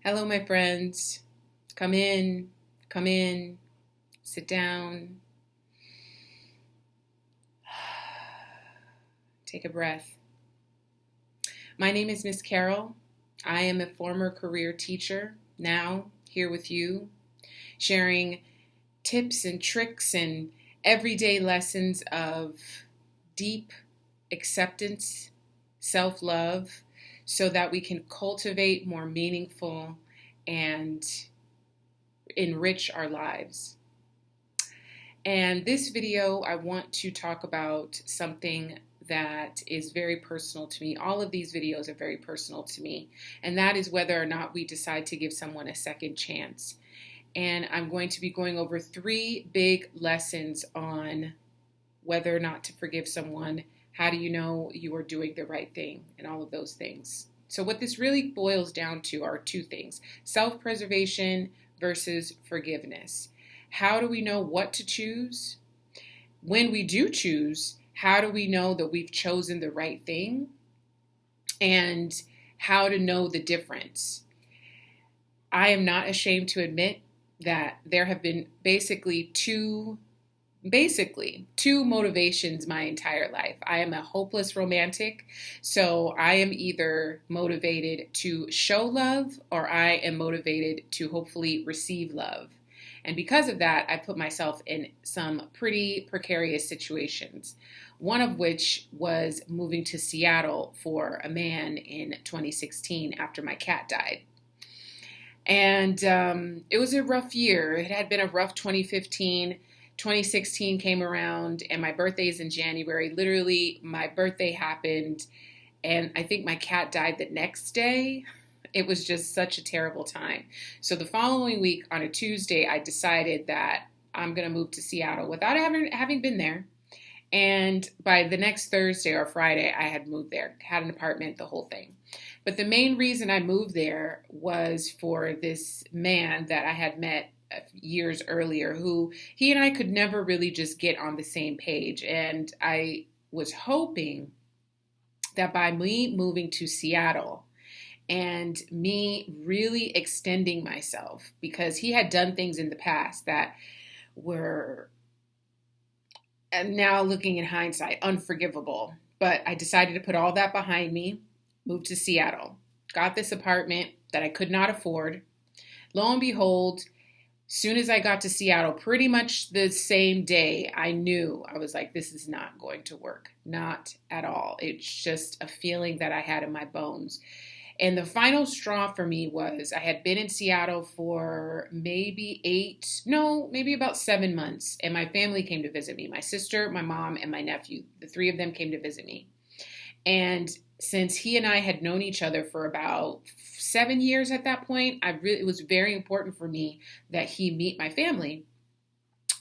Hello, my friends. Come in, come in, sit down, take a breath. My name is Miss Carol. I am a former career teacher, now here with you, sharing tips and tricks and everyday lessons of deep acceptance, self love, so that we can cultivate more meaningful and enrich our lives. And this video, I want to talk about something that is very personal to me. All of these videos are very personal to me, and that is whether or not we decide to give someone a second chance. And I'm going to be going over 3 big lessons on whether or not to forgive someone. How do you know you are doing the right thing, and all of those things. So what this really boils down to are 2 things: self-preservation versus forgiveness. How do we know what to choose? When we do choose, how do we know that we've chosen the right thing? And how to know the difference. I am not ashamed to admit that there have been basically two motivations my entire life. I am a hopeless romantic, so I am either motivated to show love or I am motivated to hopefully receive love. And because of that, I put myself in some pretty precarious situations. One of which was moving to Seattle for a man in 2016 after my cat died. And it was a rough year. It had been a rough 2015. 2016 came around, and my birthday is in January. Literally, my birthday happened, and I think my cat died the next day. It was just such a terrible time. So the following week, on a Tuesday, I decided that I'm going to move to Seattle without having been there. And by the next Thursday or Friday, I had moved there, had an apartment, the whole thing. But the main reason I moved there was for this man that I had met years earlier, who he and I could never really just get on the same page. And I was hoping that by me moving to Seattle and me really extending myself, because he had done things in the past that were, and now looking in hindsight, unforgivable. But I decided to put all that behind me, moved to Seattle, got this apartment that I could not afford. Lo and behold, soon as I got to Seattle, pretty much the same day, I knew, I was like, this is not going to work. Not at all. It's just a feeling that I had in my bones. And the final straw for me was I had been in Seattle for maybe about 7 months. And my family came to visit me. My sister, my mom, and my nephew. The 3 of them came to visit me. And since he and I had known each other for about 7 years at that point, it was very important for me that he meet my family.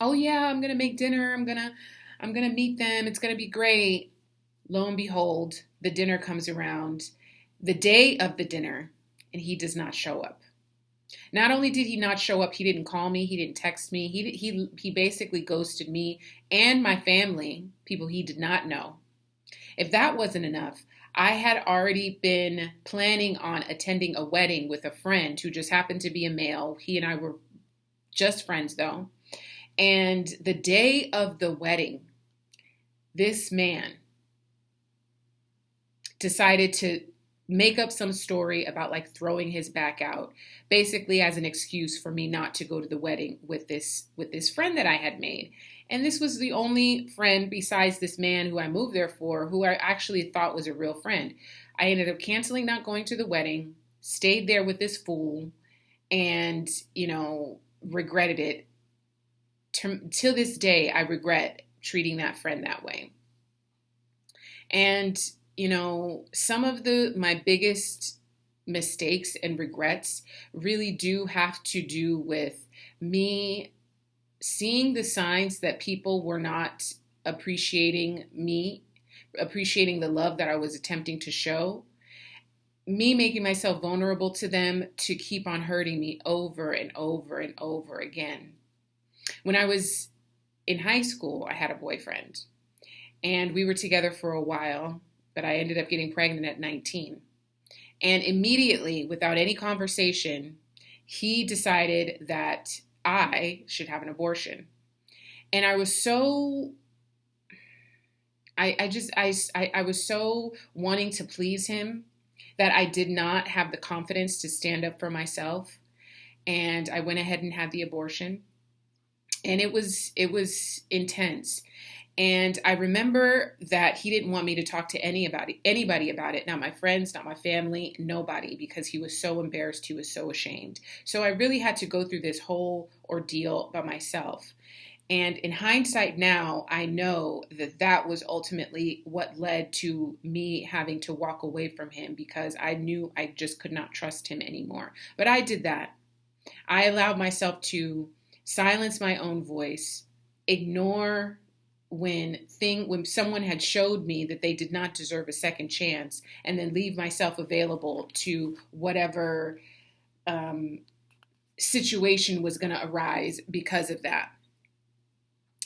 Oh yeah, I'm gonna make dinner. I'm gonna meet them. It's gonna be great. Lo and behold, the dinner comes around, the day of the dinner, and he does not show up. Not only did he not show up, he didn't call me, he didn't text me. He basically ghosted me and my family, people he did not know. If that wasn't enough, I had already been planning on attending a wedding with a friend who just happened to be a male. He and I were just friends, though. And the day of the wedding, this man decided to make up some story about like throwing his back out, basically as an excuse for me not to go to the wedding with this friend that I had made. And this was the only friend besides this man who I moved there for, who I actually thought was a real friend. I ended up canceling not going to the wedding, stayed there with this fool, and, regretted it. Till this day, I regret treating that friend that way. And, some of my biggest mistakes and regrets really do have to do with me seeing the signs that people were not appreciating me, appreciating the love that I was attempting to show, me making myself vulnerable to them to keep on hurting me over and over and over again. When I was in high school, I had a boyfriend, and we were together for a while, but I ended up getting pregnant at 19. And immediately, without any conversation, he decided that I should have an abortion. And I was so I was so wanting to please him that I did not have the confidence to stand up for myself. And I went ahead and had the abortion. And it was intense. And I remember that he didn't want me to talk to anybody about it. Not my friends, not my family, nobody, because he was so embarrassed. He was so ashamed. So I really had to go through this whole ordeal by myself. And in hindsight now, I know that that was ultimately what led to me having to walk away from him, because I knew I just could not trust him anymore. But I did that. I allowed myself to silence my own voice, ignore when someone had showed me that they did not deserve a second chance, and then leave myself available to whatever situation was going to arise because of that.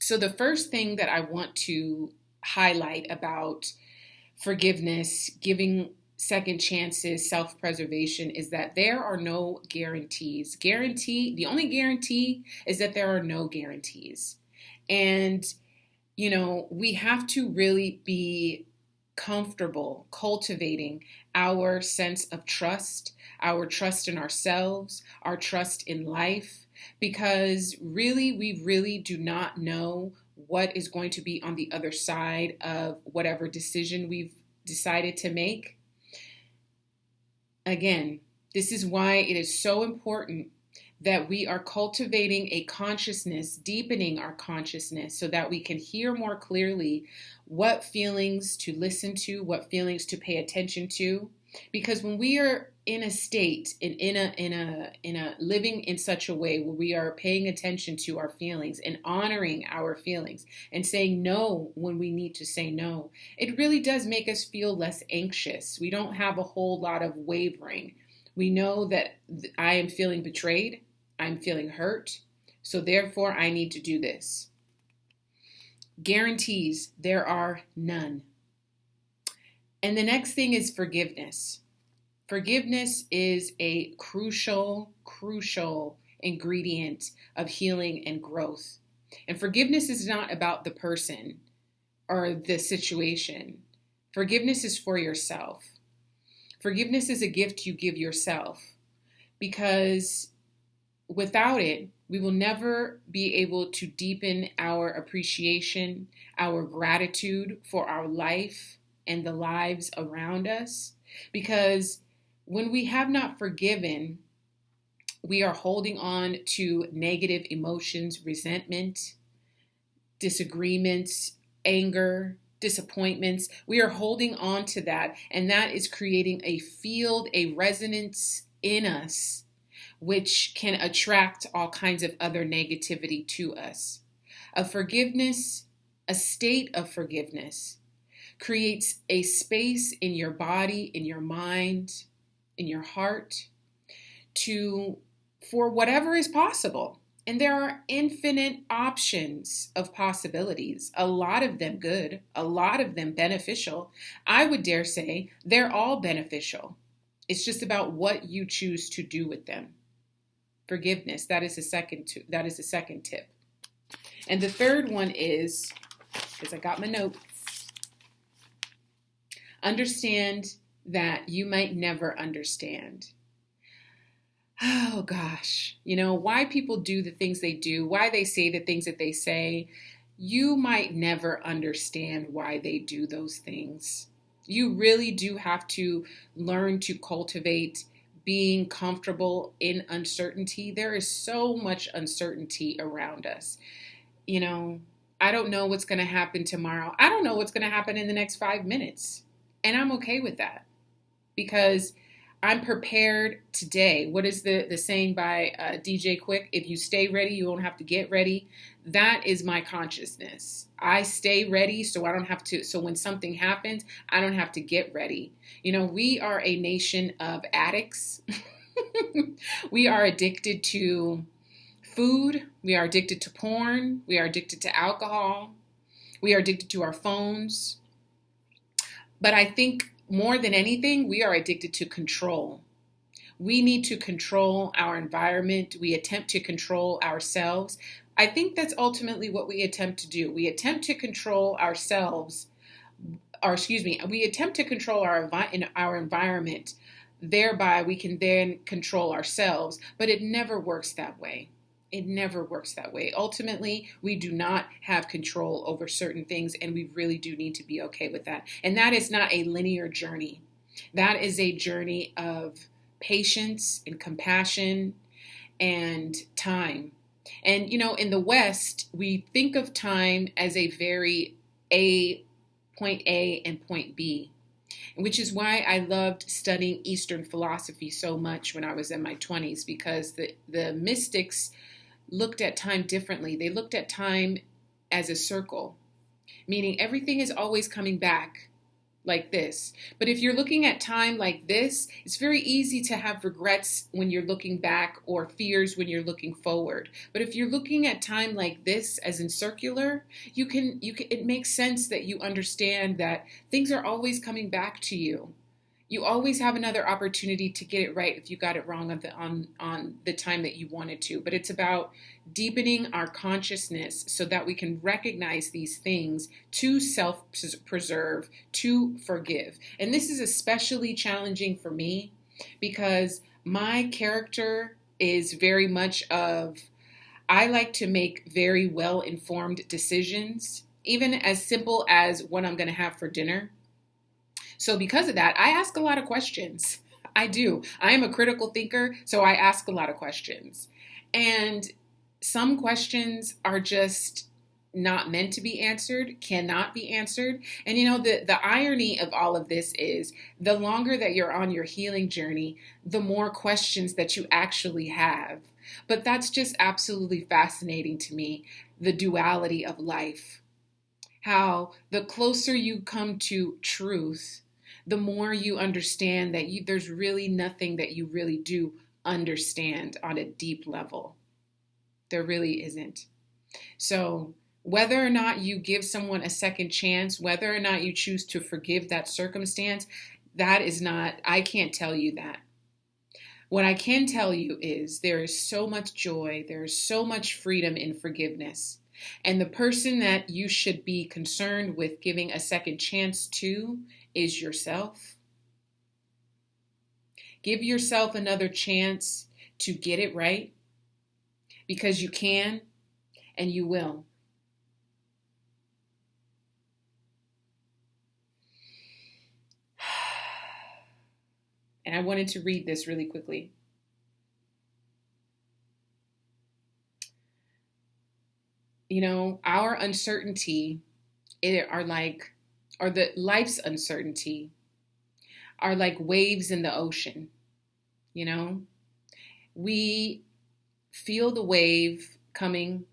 So the first thing that I want to highlight about forgiveness, giving second chances, self-preservation, is that there are no guarantees. The only guarantee is that there are no guarantees. And, we have to really be comfortable cultivating our sense of trust, our trust in ourselves, our trust in life, because really, we really do not know what is going to be on the other side of whatever decision we've decided to make. Again, this is why it is so important that we are cultivating a consciousness, deepening our consciousness, so that we can hear more clearly what feelings to listen to, what feelings to pay attention to. Because when we are in a state, in a living in such a way where we are paying attention to our feelings and honoring our feelings and saying no when we need to say no, it really does make us feel less anxious. We don't have a whole lot of wavering. We know that I am feeling betrayed, I'm feeling hurt, so therefore I need to do this. Guarantees, there are none. And the next thing is forgiveness. Forgiveness is a crucial ingredient of healing and growth. And forgiveness is not about the person or the situation. Forgiveness is for yourself. Forgiveness is a gift you give yourself, because without it, we will never be able to deepen our appreciation, our gratitude for our life and the lives around us. Because when we have not forgiven, we are holding on to negative emotions, resentment, disagreements, anger, disappointments. We are holding on to that, and that is creating a field, a resonance in us, which can attract all kinds of other negativity to us. A state of forgiveness, creates a space in your body, in your mind, in your heart, for whatever is possible. And there are infinite options of possibilities, a lot of them good, a lot of them beneficial. I would dare say they're all beneficial. It's just about what you choose to do with them. Forgiveness, that is the second tip. And the third one is, because I got my notes, understand that you might never understand. Oh gosh, why people do the things they do, why they say the things that they say. You might never understand why they do those things. You really do have to learn to cultivate being comfortable in uncertainty. There is so much uncertainty around us. I don't know what's going to happen tomorrow. I don't know what's going to happen in the next 5 minutes. And I'm okay with that, because I'm prepared today. What is the saying by DJ Quick? If you stay ready, you won't have to get ready. That is my consciousness. I stay ready so when something happens, I don't have to get ready. We are a nation of addicts. We are addicted to food. We are addicted to porn. We are addicted to alcohol. We are addicted to our phones. But I think more than anything, we are addicted to control. We need to control our environment. We attempt to control ourselves. I think that's ultimately what we attempt to do. We attempt to control ourselves, or excuse me, we attempt to control our environment. Thereby, we can then control ourselves, but it never works that way. It never works that way. Ultimately, we do not have control over certain things, and we really do need to be okay with that. And that is not a linear journey. That is a journey of patience and compassion and time. And, in the West, we think of time as a very point A and point B, which is why I loved studying Eastern philosophy so much when I was in my 20s, because the mystics looked at time differently. They looked at time as a circle, meaning everything is always coming back like this. But if you're looking at time like this, it's very easy to have regrets when you're looking back or fears when you're looking forward. But if you're looking at time like this, as in circular, you can it makes sense that you understand that things are always coming back to you. You always have another opportunity to get it right if you got it wrong on the time that you wanted to. But it's about deepening our consciousness so that we can recognize these things, to self-preserve, to forgive. And this is especially challenging for me because my character is very much of, I like to make very well-informed decisions, even as simple as what I'm going to have for dinner. So because of that, I ask a lot of questions. I do. I am a critical thinker, so I ask a lot of questions. And some questions are just not meant to be answered, cannot be answered. And the irony of all of this is the longer that you're on your healing journey, the more questions that you actually have. But that's just absolutely fascinating to me, the duality of life. How the closer you come to truth, the more you understand that there's really nothing that you really do understand on a deep level. There really isn't. So whether or not you give someone a second chance, whether or not you choose to forgive that circumstance, that is not, I can't tell you that. What I can tell you is there is so much joy, there is so much freedom in forgiveness. And the person that you should be concerned with giving a second chance to is yourself. Give yourself another chance to get it right, because you can and you will. And I wanted to read this really quickly. Our uncertainty or the life's uncertainty are like waves in the ocean. We feel the wave coming,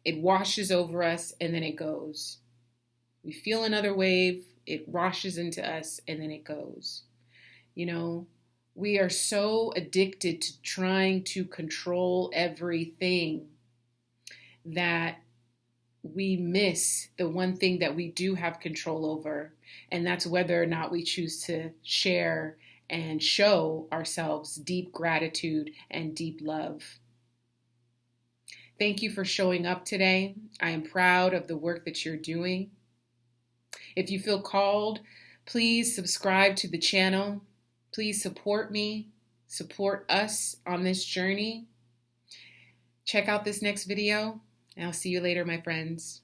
it washes over us, and then it goes. We feel another wave, it washes into us, and then it goes. We are so addicted to trying to control everything that we miss the one thing that we do have control over, and that's whether or not we choose to share and show ourselves deep gratitude and deep love. Thank you for showing up today. I am proud of the work that you're doing. If you feel called, please subscribe to the channel. Please support me, support us on this journey. Check out this next video, and I'll see you later, my friends.